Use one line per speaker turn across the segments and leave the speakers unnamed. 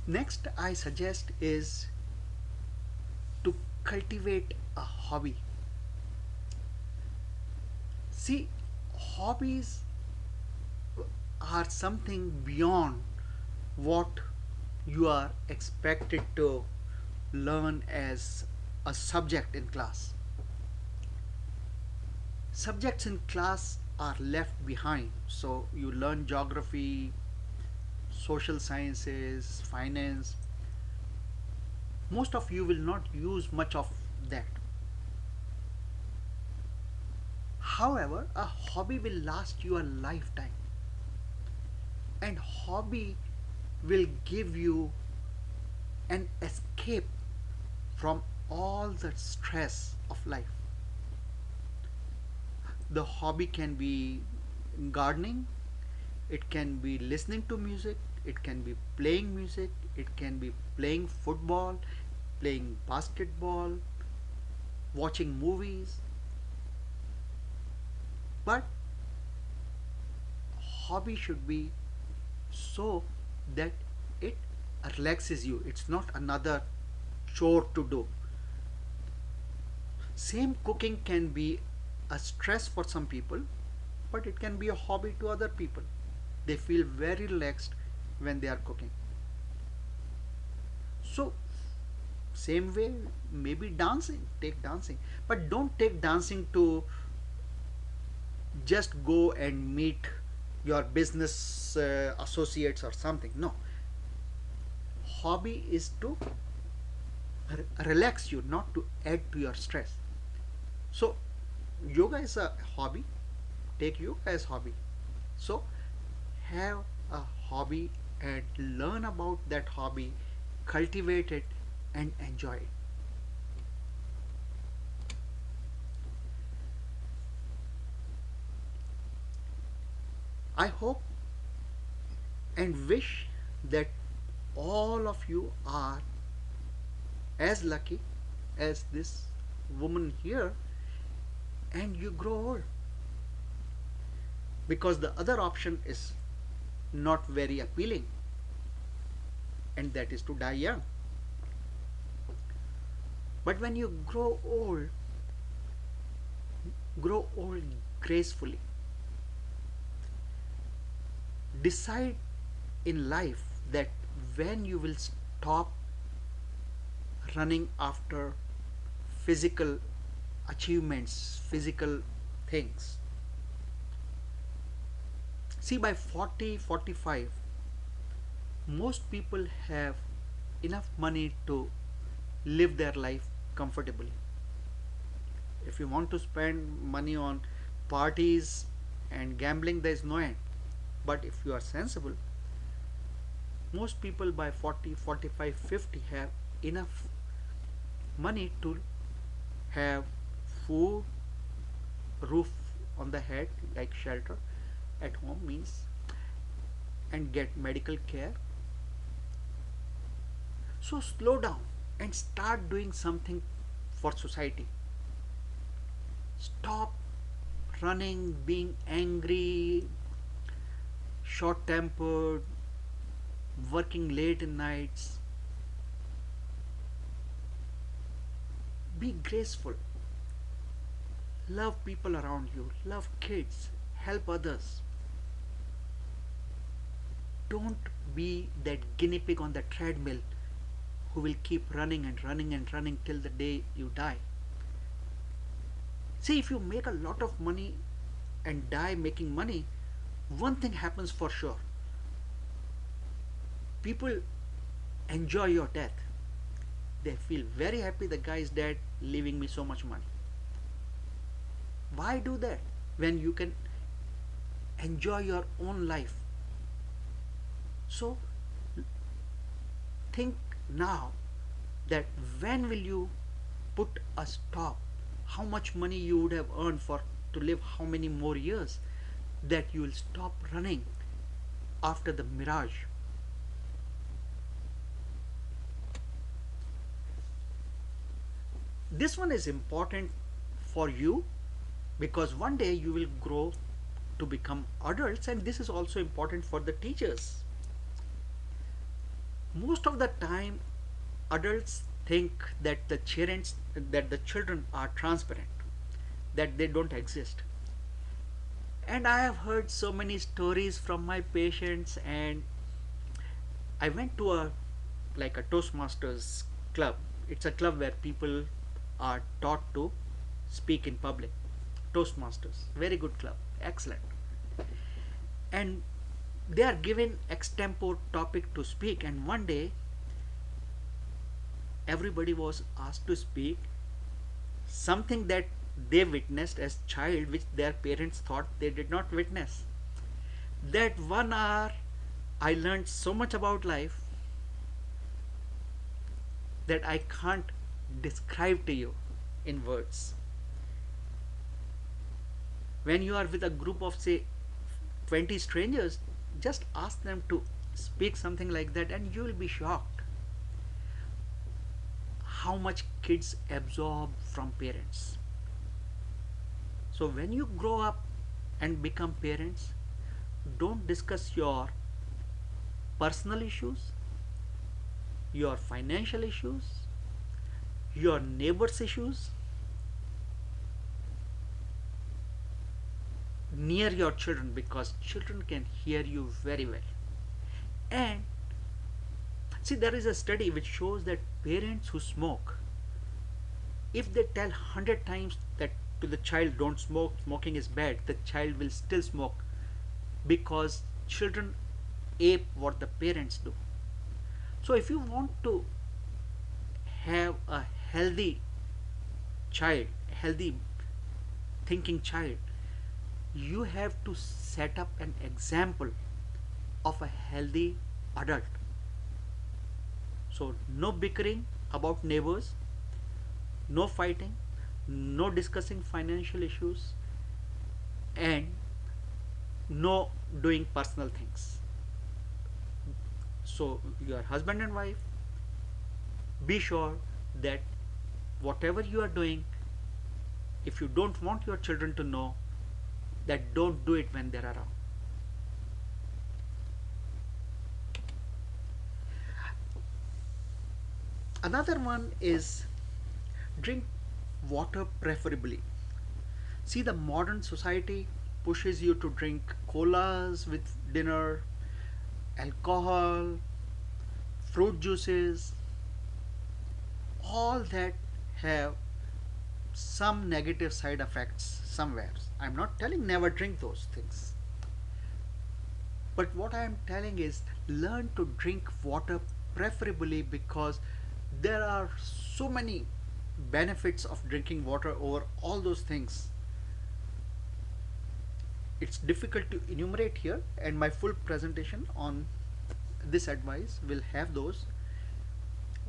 Next I suggest is to cultivate a hobby. See, hobbies are something beyond what you are expected to learn as a subject in class. Subjects in class are left behind, so you learn geography, social sciences, finance. Most of you will not use much of that. However, a hobby will last you a lifetime, and hobby will give you an escape from all the stress of life. The hobby can be gardening, it can be listening to music, it can be playing music, it can be playing football, playing basketball, watching movies. But hobby should be so that it relaxes you. It's not another chore to do. Same cooking can be a stress for some people, but it can be a hobby to other people. They feel very relaxed when they are cooking. So, same way, maybe dancing, take dancing, but don't take dancing to just go and meet your business associates or something. No, hobby is to relax you, not to add to your stress. So yoga is a hobby, take yoga as hobby. So have a hobby and learn about that hobby, cultivate it and enjoy it. I hope and wish that all of you are as lucky as this woman here and you grow old, because the other option is not very appealing, and that is to die young. But when you grow old gracefully. Decide in life that when you will stop running after physical achievements, physical things. See, by 40, 45, most people have enough money to live their life comfortably. If you want to spend money on parties and gambling, there is no end. But if you are sensible, most people by 40, 45, 50 have enough money to have food, roof on the head, like shelter at home means, and get medical care. So slow down and start doing something for society. Stop running, being angry, short tempered, working late in nights. Be graceful. Love people around you. Love kids. Help others. Don't be that guinea pig on the treadmill who will keep running and running and running till the day you die. See, if you make a lot of money and die making money, one thing happens for sure. People enjoy your death. They feel very happy the guy is dead, leaving me so much money. Why do that when you can enjoy your own life? So think now that when will you put a stop? How much money you would have earned for to live how many more years, that you will stop running after the mirage. This one is important for you because one day you will grow to become adults, and this is also important for the teachers. Most of the time adults think that the children are transparent, that they don't exist. And I have heard so many stories from my patients, and I went to a like a Toastmasters club. It's a club where people are taught to speak in public. Toastmasters, very good club, excellent. And they are given extempore topic to speak, and one day everybody was asked to speak something that they witnessed as child, which their parents thought they did not witness. That 1 hour I learned so much about life that I can't describe to you in words. When you are with a group of say 20 strangers, just ask them to speak something like that and you will be shocked how much kids absorb from parents. So when you grow up and become parents, don't discuss your personal issues, your financial issues, your neighbors' issues near your children, because children can hear you very well. And see, there is a study which shows that parents who smoke, if they tell 100 times that to the child, don't smoke, smoking is bad, the child will still smoke, because children ape what the parents do. So if you want to have a healthy child, healthy thinking child, you have to set up an example of a healthy adult. So no bickering about neighbors, no fighting, no discussing financial issues, and no doing personal things. So your husband and wife, be sure that whatever you are doing, if you don't want your children to know, that don't do it when they're around. Another one is drink water preferably. See, the modern society pushes you to drink colas with dinner, alcohol, fruit juices, all that have some negative side effects somewhere. I'm not telling never drink those things. But what I am telling is learn to drink water preferably, because there are so many benefits of drinking water over all those things. It's difficult to enumerate here, and my full presentation on this advice will have those.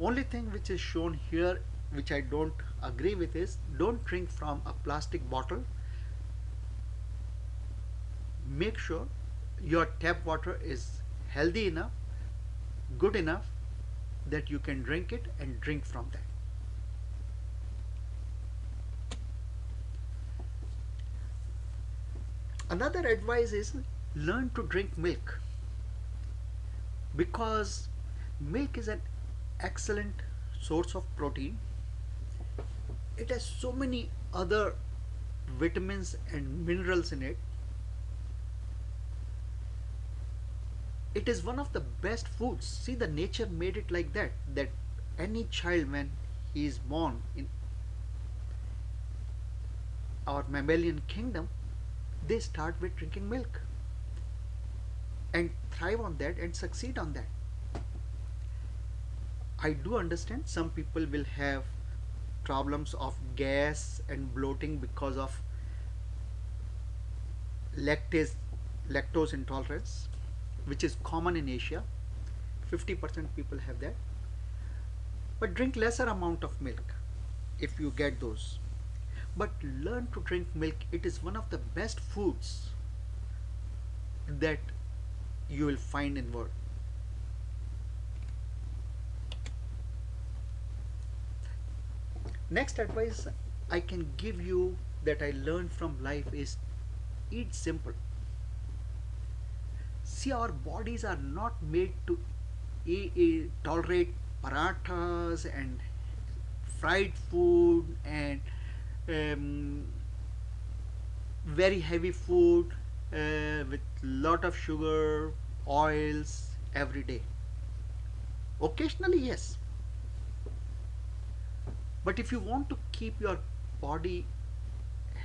Only thing which is shown here which I don't agree with is don't drink from a plastic bottle. Make sure your tap water is healthy enough, good enough that you can drink it and drink from that. Another advice is learn to drink milk, because milk is an excellent source of protein. It has so many other vitamins and minerals in it. It is one of the best foods. See, the nature made it like that, that any child when he is born in our mammalian kingdom, they start with drinking milk and thrive on that and succeed on that. I do understand some people will have problems of gas and bloating because of lactase lactose intolerance, which is common in Asia. 50% people have that. But drink lesser amount of milk if you get those. But learn to drink milk. It is one of the best foods that you will find in world. Next advice I can give you that I learned from life is eat simple. See, our bodies are not made to tolerate parathas and fried food and um, very heavy food with lot of sugar, oils every day. Occasionally, yes, but if you want to keep your body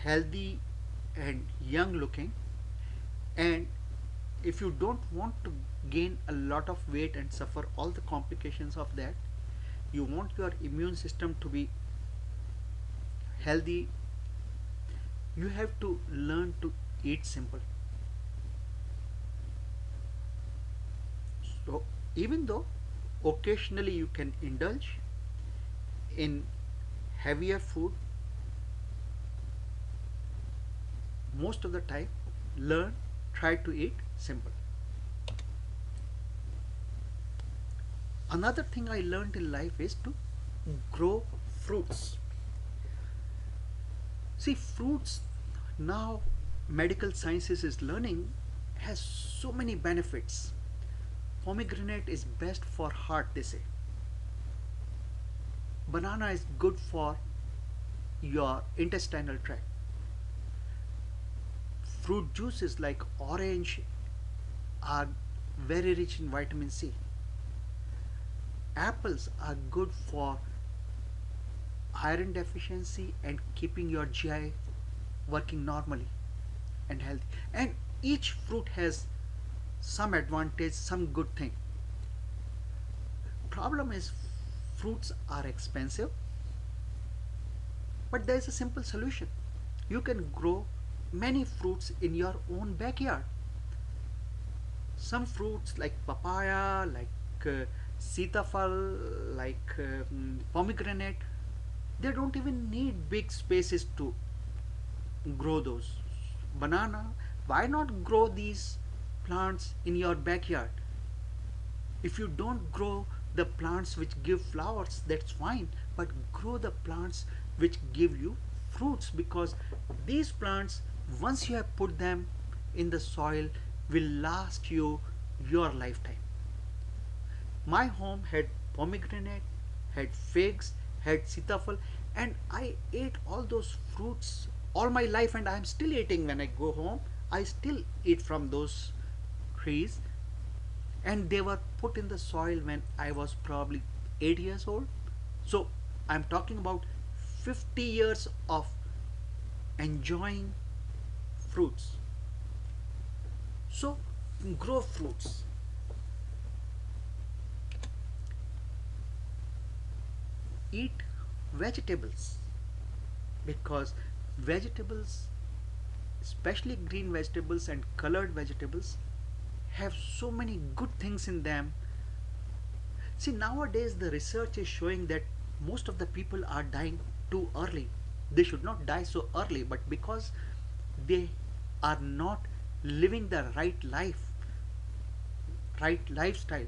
healthy and young looking, and if you don't want to gain a lot of weight and suffer all the complications of that, you want your immune system to be healthy, you have to learn to eat simple. So even though occasionally you can indulge in heavier food, most of the time learn, try to eat simple. Another thing I learned in life is to grow fruits. See, fruits now medical sciences is learning has so many benefits. Pomegranate is best for heart, they say. Banana is good for your intestinal tract. Fruit juices like orange are very rich in vitamin C. Apples are good for iron deficiency and keeping your GI working normally and healthy. And each fruit has some advantage, some good thing. Problem is fruits are expensive, but there is a simple solution. You can grow many fruits in your own backyard. Some fruits like papaya, like sitafal, like pomegranate, they don't even need big spaces to grow those. Banana, why not grow these plants in your backyard? If you don't grow the plants which give flowers, that's fine, but grow the plants which give you fruits, because these plants, once you have put them in the soil, will last you your lifetime. My home had pomegranate, had figs, had sitafal, and I ate all those fruits all my life, and I am still eating. When I go home, I still eat from those trees, and they were put in the soil when I was probably 8 years old. So I'm talking about 50 years of enjoying fruits. So grow fruits. Eat vegetables, because vegetables, especially green vegetables and colored vegetables, have so many good things in them. See, nowadays the research is showing that most of the people are dying too early. They should not die so early, but because they are not living the right life, right lifestyle,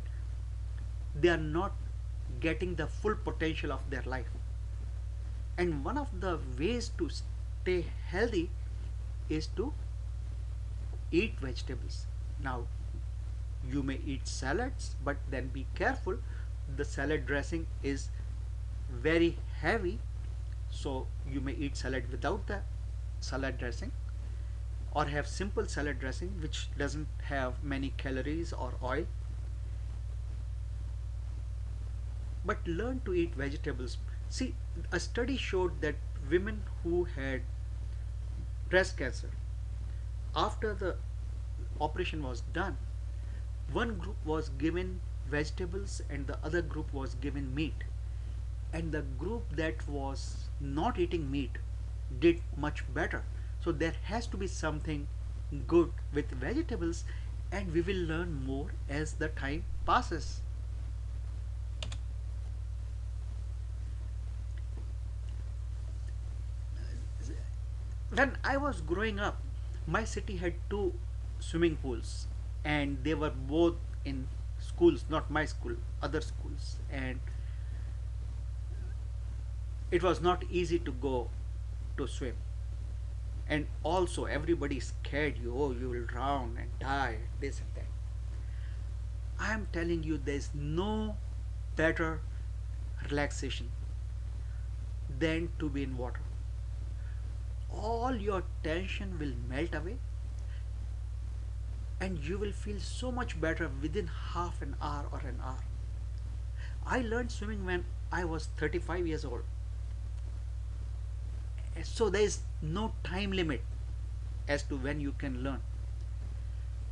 they are not getting the full potential of their life. And one of the ways to stay healthy is to eat vegetables. Now, you may eat salads, but then be careful. The salad dressing is very heavy, so you may eat salad without the salad dressing, or have simple salad dressing which doesn't have many calories or oil. But learn to eat vegetables. See, a study showed that women who had breast cancer, after the operation was done, one group was given vegetables and the other group was given meat. And the group that was not eating meat did much better. So there has to be something good with vegetables, and we will learn more as the time passes. When I was growing up, my city had two swimming pools, and they were both in schools, not my school, other schools, and it was not easy to go to swim. And also, everybody scared you, oh, you will drown and die, this and that. I am telling you, there is no better relaxation than to be in water. All your tension will melt away and you will feel so much better within half an hour or an hour. I learned swimming when I was 35 years old. So there is no time limit as to when you can learn.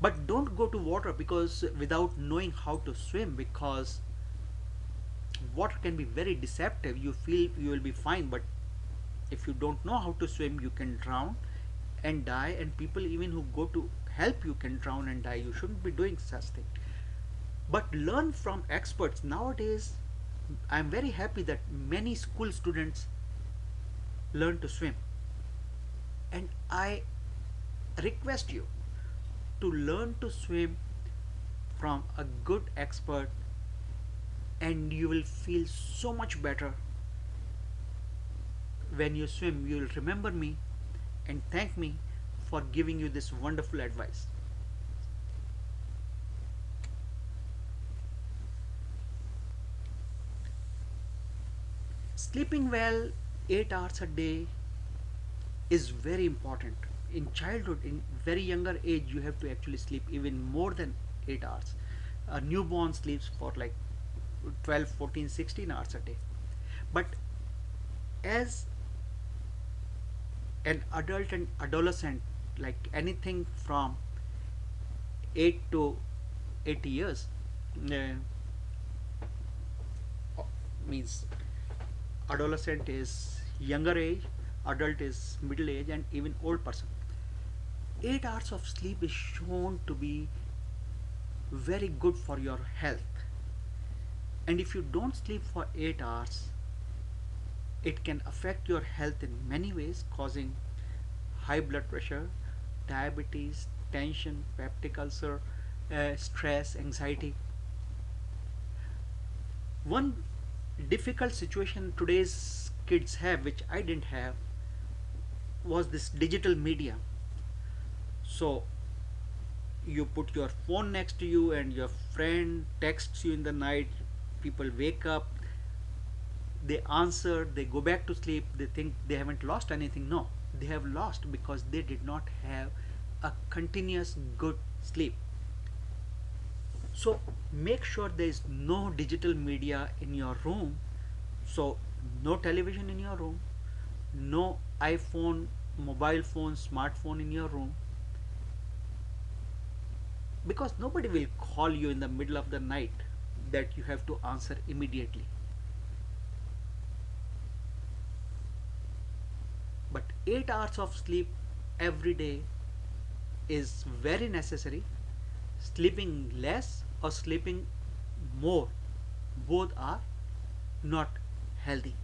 But don't go to water because without knowing how to swim, because water can be very deceptive. You feel you will be fine, but if you don't know how to swim, you can drown and die, and people even who go to help you can drown and die. You shouldn't be doing such thing. But learn from experts. Nowadays, I'm very happy that many school students learn to swim, and I request you to learn to swim from a good expert, and you will feel so much better. When you swim, you will remember me and thank me for giving you this wonderful advice. Sleeping well 8 hours a day is very important. In childhood, in very younger age, you have to actually sleep even more than 8 hours. A newborn sleeps for like 12, 14, 16 hours a day. But as an adult and adolescent, like anything from 8 to 80 years, uh, means adolescent is younger age, adult is middle age, and even old person. 8 hours of sleep is shown to be very good for your health. And if you don't sleep for 8 hours, it can affect your health in many ways, causing high blood pressure, diabetes, tension, peptic ulcer, stress, anxiety. One difficult situation today's kids have, which I didn't have, was this digital media. So you put your phone next to you and your friend texts you in the night, people wake up, they answer, they go back to sleep, they think they haven't lost anything. No, they have lost because they did not have a continuous good sleep. So make sure there is no digital media in your room. So no television in your room, no iPhone, mobile phone, smartphone in your room, because nobody will call you in the middle of the night that you have to answer immediately. But 8 hours of sleep every day is very necessary. Sleeping less or sleeping more, both are not healthy.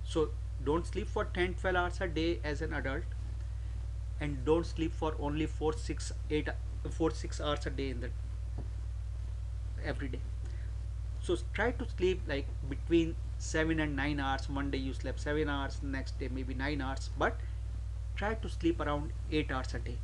So don't sleep for 10 12 hours a day as an adult, and don't sleep for only 4 6 8 4 6 hours a day in the every day. So try to sleep like between 7 and 9 hours. One day you slept 7 hours, next day maybe 9 hours, but try to sleep around 8 hours a day.